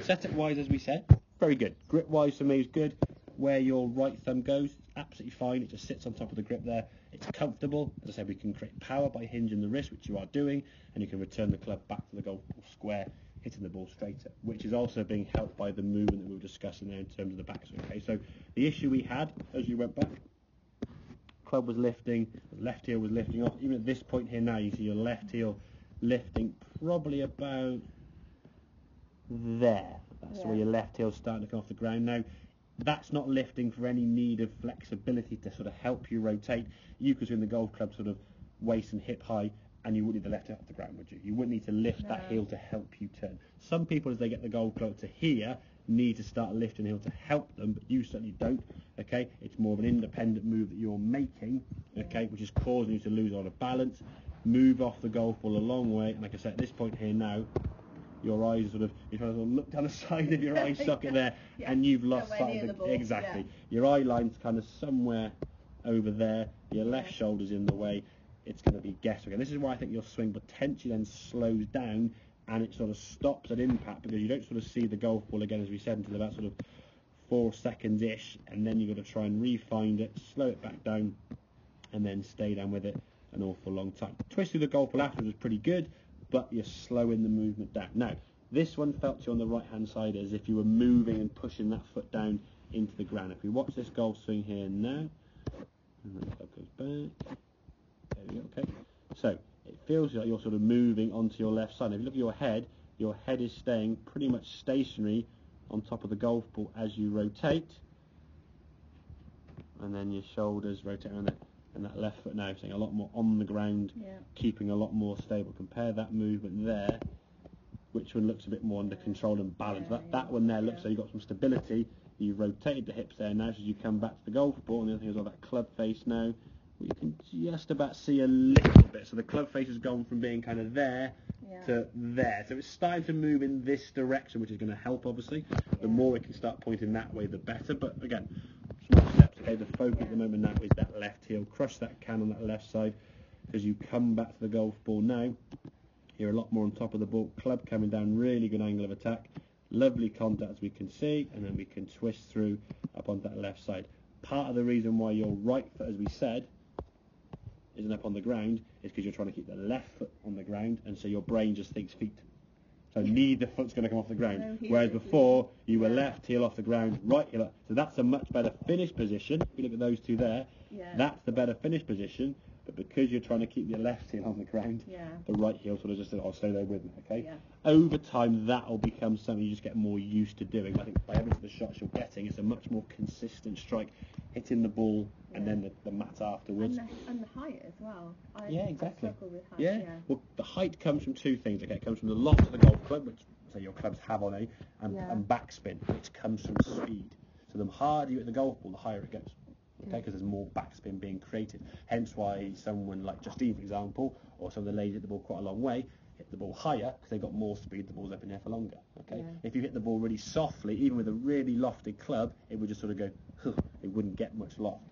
Setup-wise, as we said, very good. Grip-wise for me is good. Where your right thumb goes, absolutely fine. It just sits on top of the grip there. It's comfortable. As I said, we can create power by hinging the wrist, which you are doing, and you can return the club back to the golf ball square, hitting the ball straighter, which is also being helped by the movement that we were discussing there in terms of the backswing. Okay, so the issue we had as you went back, club was lifting, the left heel was lifting off. Even at this point here now, you see your left heel lifting probably about there. That's where your left heel's starting to come off the ground now. That's not lifting for any need of flexibility to sort of help you rotate. You could swing the golf club sort of waist and hip high, and you wouldn't need the left heel off the ground, would you? You wouldn't need to lift that heel to help you turn. Some people, as they get the golf club to here, need to start lifting the heel to help them, but you certainly don't. Okay, it's more of an independent move that you're making, okay, which is causing you to lose a lot of balance. Move off the golf ball a long way, and like I said, at this point here now, your eyes you're trying to sort of look down the side of your eye socket there, and you've lost sight of the ball. Exactly. Your eye line's kind of somewhere over there. Your left shoulder's in the way. It's going to be guesswork. And this is why I think your swing potentially then slows down, and it sort of stops at impact, because you don't sort of see the golf ball again, as we said, until about sort of 4 seconds-ish, and then you've got to try and re-find it, slow it back down, and then stay down with it an awful long time. Twist through the golf ball afterwards was pretty good, but you're slowing the movement down. Now, this one felt to you on the right-hand side as if you were moving and pushing that foot down into the ground. If we watch this golf swing here now, and the club goes back, there we go, okay. So, it feels like you're sort of moving onto your left side. If you look at your head is staying pretty much stationary on top of the golf ball as you rotate, and then your shoulders rotate around there. And that left foot now staying a lot more on the ground, keeping a lot more stable. Compare that movement there, which one looks a bit more under control and balance. That one there looks like you've got some stability. You've rotated the hips there now, so as you come back to the golf ball, and the other thing is all that club face now, you can just about see a little bit. So the club face has gone from being kind of there to there. So it's starting to move in this direction, which is going to help, obviously. The more we can start pointing that way, the better. But again, small steps. Okay, the focus at the moment now is that left heel. Crush that can on that left side. As you come back to the golf ball now, you're a lot more on top of the ball. Club coming down, really good angle of attack. Lovely contact, as we can see, and then we can twist through up onto that left side. Part of the reason why your right foot, as we said, isn't up on the ground is because you're trying to keep the left foot on the ground, and so your brain just thinks feet. So neither foot's going to come off the ground. Whereas before, you were left heel off the ground, right heel up. So that's a much better finish position. If you look at those two there, that's the better finish position. But because you're trying to keep your left heel on the ground, the right heel sort of just says, I'll stay there with me, okay? Over time, that'll become something you just get more used to doing. I think by every of the shots you're getting, it's a much more consistent strike, hitting the ball and then the mat afterwards. And the height as well. Exactly. I struggle with height, Well, the height comes from two things, okay? It comes from the loft of the golf club, which say your clubs have on it, and backspin, which comes from speed. So the harder you hit the golf ball, the higher it goes. Okay, because there's more backspin being created. Hence why someone like Justine, for example, or some of the ladies hit the ball quite a long way, hit the ball higher because they've got more speed, the ball's up in there for longer. Okay, if you hit the ball really softly, even with a really lofted club, it would just sort of go, it wouldn't get much loft.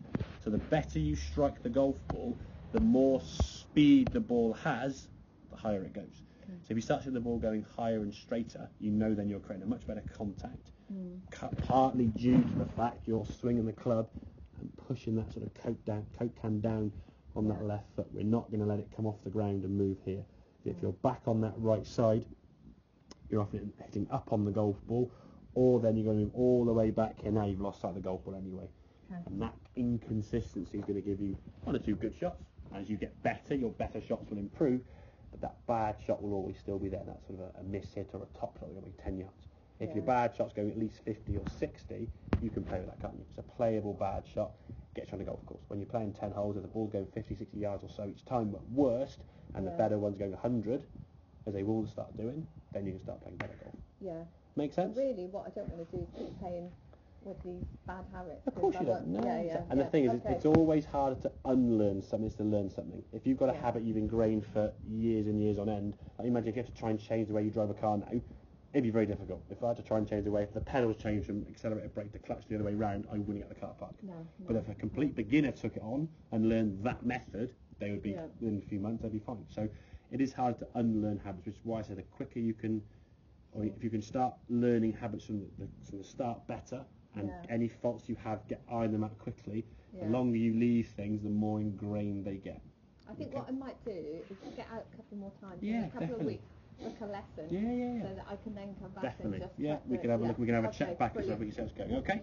So the better you strike the golf ball, the more speed the ball has, the higher it goes. So if you start seeing the ball going higher and straighter, you know then you're creating a much better contact. Partly due to the fact you're swinging the club and pushing that sort of coke can down on that left foot. We're not going to let it come off the ground and move here. If you're back on that right side, you're often hitting up on the golf ball, or then you're going to move all the way back here. Now you've lost sight of the golf ball anyway. And that inconsistency is going to give you one or two good shots. As you get better, your better shots will improve, but that bad shot will always still be there. That's sort of a miss hit or a top shot will be 10 yards. If your bad shot's going at least 50 or 60, you can play with that, can't you? It's a playable bad shot, gets you on the golf course. When you're playing 10 holes, if the ball's going 50, 60 yards or so each time, but worst, and the better one's going 100, as they will start doing, then you can start playing better golf. Make sense? But really, what I don't want to do is keep playing with these bad habits. Of course you don't. And the thing is, it's always harder to unlearn something than to learn something. If you've got a habit you've ingrained for years and years on end, like imagine if you have to try and change the way you drive a car now, it'd be very difficult. If I had to try and change the way, if the pedals changed from accelerator brake to clutch the other way round, I wouldn't get the car park. But if a complete beginner took it on and learned that method, they would be, within a few months, they'd be fine. So it is hard to unlearn habits, which is why I say the quicker you can or if you can start learning habits from the start better, and any faults you have, iron them out quickly. The longer you leave things, the more ingrained they get. I think what I might do is get out a couple more times, yeah, a couple of weeks, book a lesson, so that I can then come back definitely. and just We can have a look. We can have a check back as well. We can see how it's going. Okay.